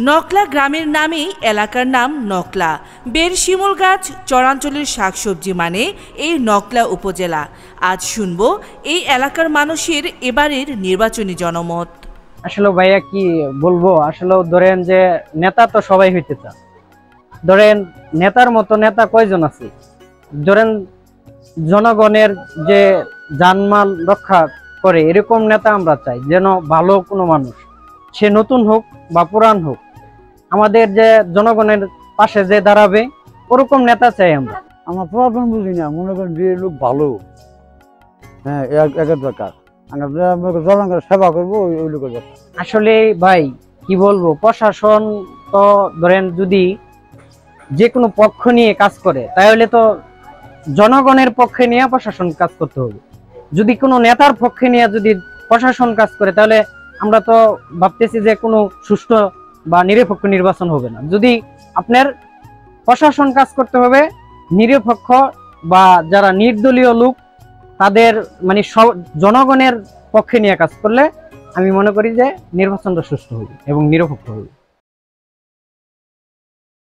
নকলা গ্রামের নামেই এলাকার নাম নকলা। বের শিমুল গাছ চরাঞ্চলের শাকসবজি মানে এই নকলা উপজেলা। আজ শুনবো এই এলাকার মানুষের এবারের নির্বাচনী জনমত। আসলে ভাইয়া কি বলবো, আসলে ধরেন যে নেতা তো সবাই হইতে চায়, ধরেন নেতার মতো নেতা কয়জন আছে, ধরেন জনগণের যে জানমাল রক্ষা করে এরকম নেতা আমরা চাই, যেন ভালো কোনো মানুষ, সে নতুন হোক বা পুরান হোক, আমাদের যে জনগণের পাশে যে দাঁড়াবে ওরকম নেতা চাই আমরা। আমরা পুরাতন বুঝি না, মনে করেন যে লোক ভালো, হ্যাঁ একের দরকার, জনগণের সেবা করবো ওই লোকের দরকার। আসলে ভাই কি বলবো, প্রশাসন তো ধরেন যদি যে কোনো পক্ষ নিয়ে কাজ করে তাহলে তো জনগণের পক্ষে নিয়ে প্রশাসন কাজ করতে হবে। যদি কোনো নেতার পক্ষে নিয়ে যদি প্রশাসন কাজ করে তাহলে আমরা তো ভাবতেছি যে কোনো সুষ্ঠু বা নিরপেক্ষ নির্বাচন হবে না। যদি আপনার প্রশাসন কাজ করতে হবে নিরপেক্ষ বা যারা নির্দলীয় লোক তাদের মানে জনগণের পক্ষে নিয়ে কাজ করলে আমি মনে করি যে নির্বাচনটা সুষ্ঠু হবে এবং নিরপেক্ষ হবে।